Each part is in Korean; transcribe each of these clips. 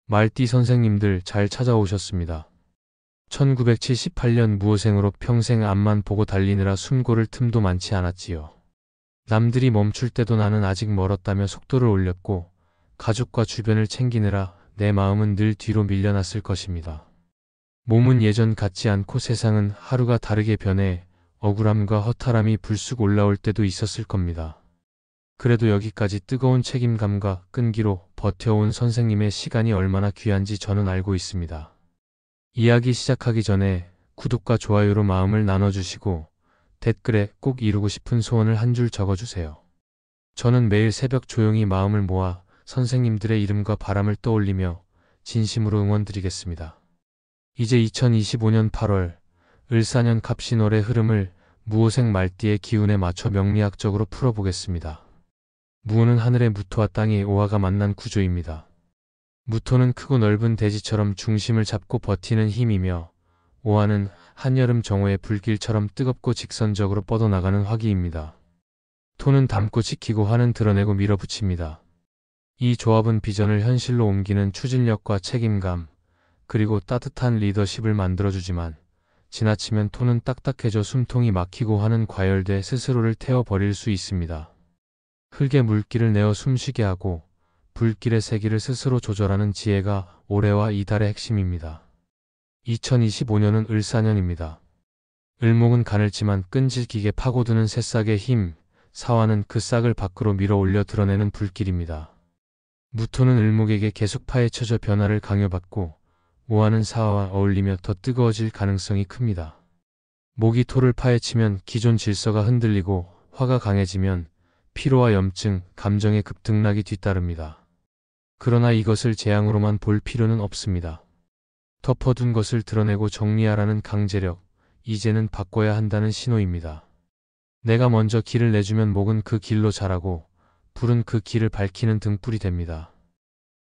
말띠 선생님들 잘 찾아오셨습니다. 1978년 무호생으로 평생 앞만 보고 달리느라 숨고를 틈도 많지 않았지요. 남들이 멈출 때도 나는 아직 멀었다며 속도를 올렸고 가족과 주변을 챙기느라 내 마음은 늘 뒤로 밀려났을 것입니다. 몸은 예전 같지 않고 세상은 하루가 다르게 변해 억울함과 허탈함이 불쑥 올라올 때도 있었을 겁니다. 그래도 여기까지 뜨거운 책임감과 끈기로 버텨온 선생님의 시간이 얼마나 귀한지 저는 알고 있습니다. 이야기 시작하기 전에 구독과 좋아요로 마음을 나눠주시고 댓글에 꼭 이루고 싶은 소원을 한 줄 적어주세요. 저는 매일 새벽 조용히 마음을 모아 선생님들의 이름과 바람을 떠올리며 진심으로 응원드리겠습니다. 이제 2025년 8월 을사년 갑신월의 흐름을 무호생 말띠의 기운에 맞춰 명리학적으로 풀어보겠습니다. 무는 하늘의 무토와 땅의 오화가 만난 구조입니다. 무토는 크고 넓은 대지처럼 중심을 잡고 버티는 힘이며 오화는 한여름 정오의 불길처럼 뜨겁고 직선적으로 뻗어나가는 화기입니다. 토는 담고 지키고 화는 드러내고 밀어붙입니다. 이 조합은 비전을 현실로 옮기는 추진력과 책임감, 그리고 따뜻한 리더십을 만들어주지만 지나치면 토는 딱딱해져 숨통이 막히고 화는 과열돼 스스로를 태워버릴 수 있습니다. 흙의 물기를 내어 숨쉬게 하고 불길의 세기를 스스로 조절하는 지혜가 올해와 이달의 핵심입니다. 2025년은 을사년입니다. 을목은 가늘지만 끈질기게 파고드는 새싹의 힘, 사화는 그 싹을 밖으로 밀어 올려 드러내는 불길입니다. 무토는 을목에게 계속 파헤쳐져 변화를 강요받고 오화는 사화와 어울리며 더 뜨거워질 가능성이 큽니다. 목이 토를 파헤치면 기존 질서가 흔들리고 화가 강해지면 피로와 염증, 감정의 급등락이 뒤따릅니다. 그러나 이것을 재앙으로만 볼 필요는 없습니다. 덮어둔 것을 드러내고 정리하라는 강제력, 이제는 바꿔야 한다는 신호입니다. 내가 먼저 길을 내주면 목은 그 길로 자라고 불은 그 길을 밝히는 등불이 됩니다.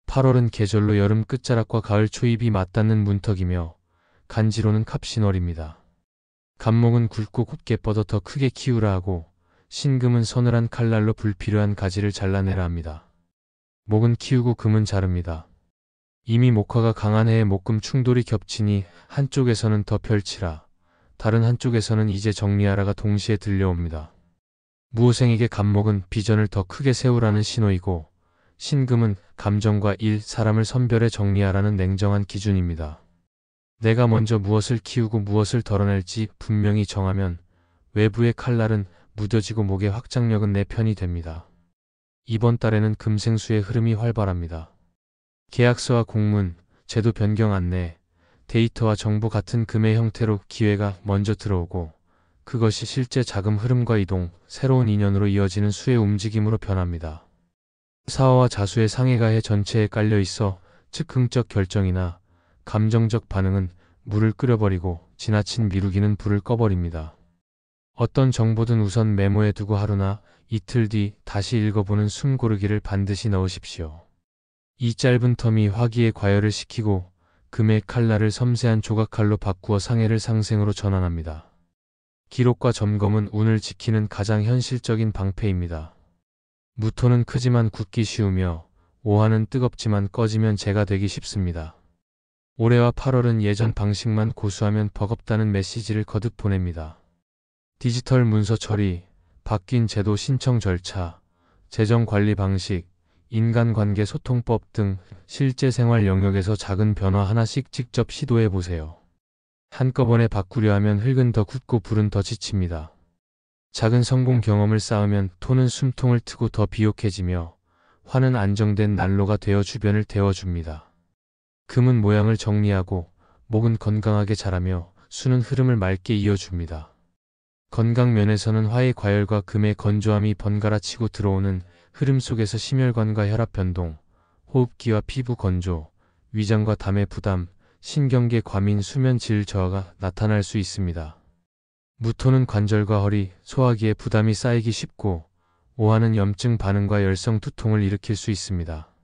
8월은 계절로 여름 끝자락과 가을 초입이 맞닿는 문턱이며 간지로는 갑신월입니다. 갑목은 굵고 곧게 뻗어 더 크게 키우라 하고 신금은 서늘한 칼날로 불필요한 가지를 잘라내라 합니다. 목은 키우고 금은 자릅니다. 이미 목화가 강한 해에 목금 충돌이 겹치니 한쪽에서는 더 펼치라, 다른 한쪽에서는 이제 정리하라가 동시에 들려옵니다. 무호생에게 갑목은 비전을 더 크게 세우라는 신호이고 신금은 감정과 일, 사람을 선별해 정리하라는 냉정한 기준입니다. 내가 먼저 무엇을 키우고 무엇을 덜어낼지 분명히 정하면 외부의 칼날은 무뎌지고 목의 확장력은 내 편이 됩니다. 이번 달에는 금생수의 흐름이 활발합니다. 계약서와 공문, 제도 변경 안내, 데이터와 정보 같은 금의 형태로 기회가 먼저 들어오고 그것이 실제 자금 흐름과 이동, 새로운 인연으로 이어지는 수의 움직임으로 변합니다. 사화와 자수의 상해가 해 전체에 깔려 있어 즉흥적 결정이나 감정적 반응은 물을 끓여버리고 지나친 미루기는 불을 꺼버립니다. 어떤 정보든 우선 메모해 두고 하루나 이틀 뒤 다시 읽어보는 숨 고르기를 반드시 넣으십시오. 이 짧은 텀이 화기의 과열을 시키고 금의 칼날을 섬세한 조각칼로 바꾸어 상해를 상생으로 전환합니다. 기록과 점검은 운을 지키는 가장 현실적인 방패입니다. 무토는 크지만 굳기 쉬우며 오화는 뜨겁지만 꺼지면 재가 되기 쉽습니다. 올해와 8월은 예전 방식만 고수하면 버겁다는 메시지를 거듭 보냅니다. 디지털 문서 처리, 바뀐 제도 신청 절차, 재정 관리 방식, 인간관계 소통법 등 실제 생활 영역에서 작은 변화 하나씩 직접 시도해 보세요. 한꺼번에 바꾸려 하면 흙은 더 굳고 불은 더 지칩니다. 작은 성공 경험을 쌓으면 토는 숨통을 트고 더 비옥해지며 화는 안정된 난로가 되어 주변을 데워줍니다. 금은 모양을 정리하고 목은 건강하게 자라며 수는 흐름을 맑게 이어줍니다. 건강 면에서는 화의 과열과 금의 건조함이 번갈아 치고 들어오는 흐름 속에서 심혈관과 혈압 변동, 호흡기와 피부 건조, 위장과 담의 부담, 신경계 과민 수면 질 저하가 나타날 수 있습니다. 무토는 관절과 허리, 소화기에 부담이 쌓이기 쉽고 오화는 염증 반응과 열성 두통을 일으킬 수 있습니다.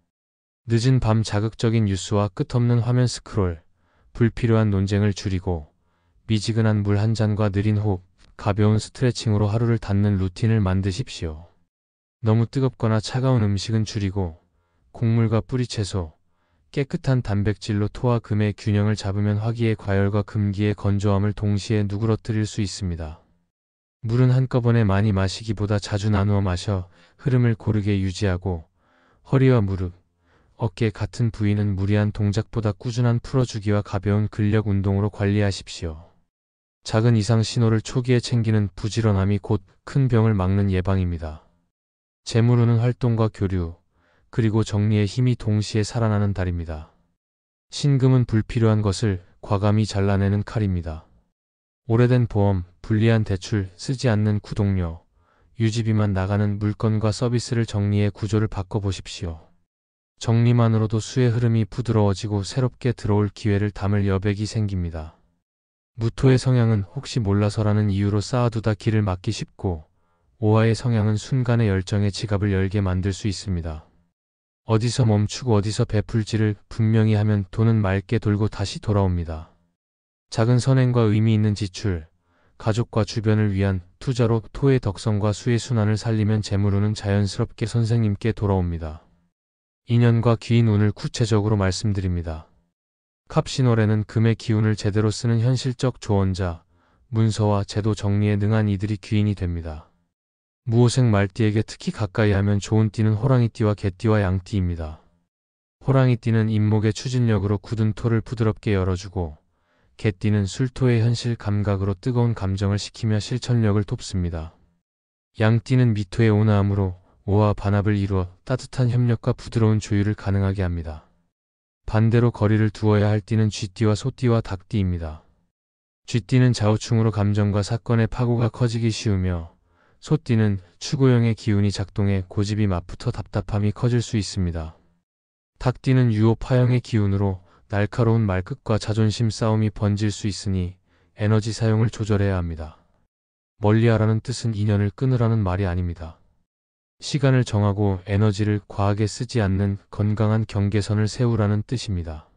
늦은 밤 자극적인 뉴스와 끝없는 화면 스크롤, 불필요한 논쟁을 줄이고 미지근한 물 한 잔과 느린 호흡, 가벼운 스트레칭으로 하루를 닫는 루틴을 만드십시오. 너무 뜨겁거나 차가운 음식은 줄이고 곡물과 뿌리채소, 깨끗한 단백질로 토와 금의 균형을 잡으면 화기의 과열과 금기의 건조함을 동시에 누그러뜨릴 수 있습니다. 물은 한꺼번에 많이 마시기보다 자주 나누어 마셔 흐름을 고르게 유지하고 허리와 무릎, 어깨 같은 부위는 무리한 동작보다 꾸준한 풀어주기와 가벼운 근력 운동으로 관리하십시오. 작은 이상 신호를 초기에 챙기는 부지런함이 곧 큰 병을 막는 예방입니다. 재물운은 활동과 교류, 그리고 정리의 힘이 동시에 살아나는 달입니다. 신금은 불필요한 것을 과감히 잘라내는 칼입니다. 오래된 보험, 불리한 대출, 쓰지 않는 구독료, 유지비만 나가는 물건과 서비스를 정리해 구조를 바꿔보십시오. 정리만으로도 수의 흐름이 부드러워지고 새롭게 들어올 기회를 담을 여백이 생깁니다. 무토의 성향은 혹시 몰라서라는 이유로 쌓아두다 길을 막기 쉽고, 오화의 성향은 순간의 열정에 지갑을 열게 만들 수 있습니다. 어디서 멈추고 어디서 베풀지를 분명히 하면 돈은 맑게 돌고 다시 돌아옵니다. 작은 선행과 의미 있는 지출, 가족과 주변을 위한 투자로 토의 덕성과 수의 순환을 살리면 재물운은 자연스럽게 선생님께 돌아옵니다. 인연과 귀인 운을 구체적으로 말씀드립니다. 갑신월에는 금의 기운을 제대로 쓰는 현실적 조언자, 문서와 제도 정리에 능한 이들이 귀인이 됩니다. 무호색 말띠에게 특히 가까이 하면 좋은 띠는 호랑이띠와 개띠와 양띠입니다. 호랑이띠는 임목의 추진력으로 굳은 토를 부드럽게 열어주고, 개띠는 술토의 현실 감각으로 뜨거운 감정을 식히며 실천력을 돕습니다. 양띠는 미토의 온화함으로 오와 반합을 이루어 따뜻한 협력과 부드러운 조율을 가능하게 합니다. 반대로 거리를 두어야 할 띠는 쥐띠와 소띠와 닭띠입니다. 쥐띠는 좌우충으로 감정과 사건의 파고가 커지기 쉬우며, 소띠는 추구형의 기운이 작동해 고집이 맞붙어 답답함이 커질 수 있습니다. 닭띠는 유호 파형의 기운으로 날카로운 말끝과 자존심 싸움이 번질 수 있으니 에너지 사용을 조절해야 합니다. 멀리하라는 뜻은 인연을 끊으라는 말이 아닙니다. 시간을 정하고 에너지를 과하게 쓰지 않는 건강한 경계선을 세우라는 뜻입니다.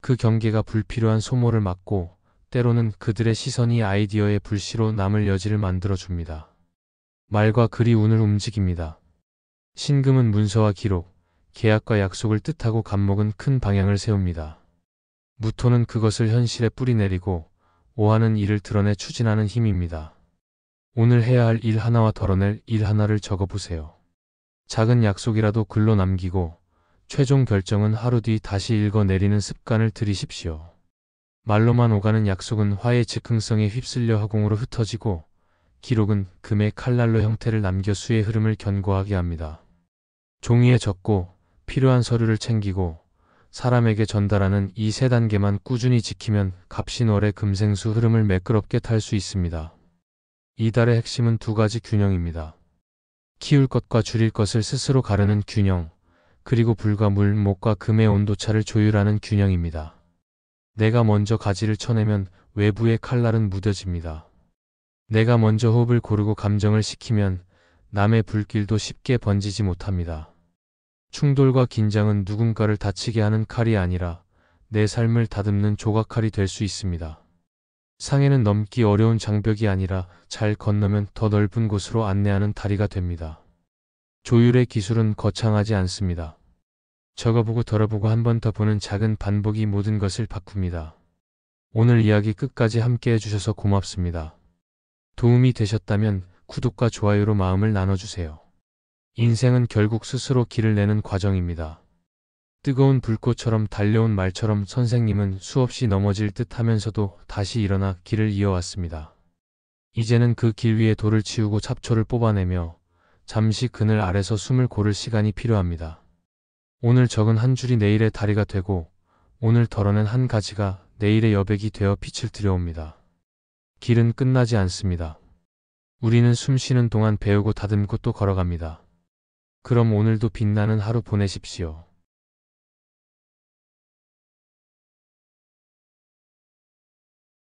그 경계가 불필요한 소모를 막고 때로는 그들의 시선이 아이디어의 불씨로 남을 여지를 만들어줍니다. 말과 글이 운을 움직입니다. 신금은 문서와 기록, 계약과 약속을 뜻하고 간목은 큰 방향을 세웁니다. 무토는 그것을 현실에 뿌리내리고 오화는 이를 드러내 추진하는 힘입니다. 오늘 해야 할 일 하나와 덜어낼 일 하나를 적어보세요. 작은 약속이라도 글로 남기고 최종 결정은 하루 뒤 다시 읽어내리는 습관을 들이십시오. 말로만 오가는 약속은 화의 즉흥성에 휩쓸려 허공으로 흩어지고 기록은 금의 칼날로 형태를 남겨 수의 흐름을 견고하게 합니다. 종이에 적고 필요한 서류를 챙기고 사람에게 전달하는 이 세 단계만 꾸준히 지키면 갑신월의 금생수 흐름을 매끄럽게 탈 수 있습니다. 이 달의 핵심은 두 가지 균형입니다. 키울 것과 줄일 것을 스스로 가르는 균형, 그리고 불과 물, 목과 금의 온도차를 조율하는 균형입니다. 내가 먼저 가지를 쳐내면 외부의 칼날은 무뎌집니다. 내가 먼저 호흡을 고르고 감정을 식히면 남의 불길도 쉽게 번지지 못합니다. 충돌과 긴장은 누군가를 다치게 하는 칼이 아니라 내 삶을 다듬는 조각칼이 될 수 있습니다. 상해는 넘기 어려운 장벽이 아니라 잘 건너면 더 넓은 곳으로 안내하는 다리가 됩니다. 조율의 기술은 거창하지 않습니다. 적어보고 덜어보고 한 번 더 보는 작은 반복이 모든 것을 바꿉니다. 오늘 이야기 끝까지 함께 해주셔서 고맙습니다. 도움이 되셨다면 구독과 좋아요로 마음을 나눠주세요. 인생은 결국 스스로 길을 내는 과정입니다. 뜨거운 불꽃처럼 달려온 말처럼 선생님은 수없이 넘어질 듯 하면서도 다시 일어나 길을 이어왔습니다. 이제는 그 길 위에 돌을 치우고 잡초를 뽑아내며 잠시 그늘 아래서 숨을 고를 시간이 필요합니다. 오늘 적은 한 줄이 내일의 다리가 되고 오늘 덜어낸 한 가지가 내일의 여백이 되어 빛을 들여옵니다. 길은 끝나지 않습니다. 우리는 숨 쉬는 동안 배우고 다듬고 또 걸어갑니다. 그럼 오늘도 빛나는 하루 보내십시오.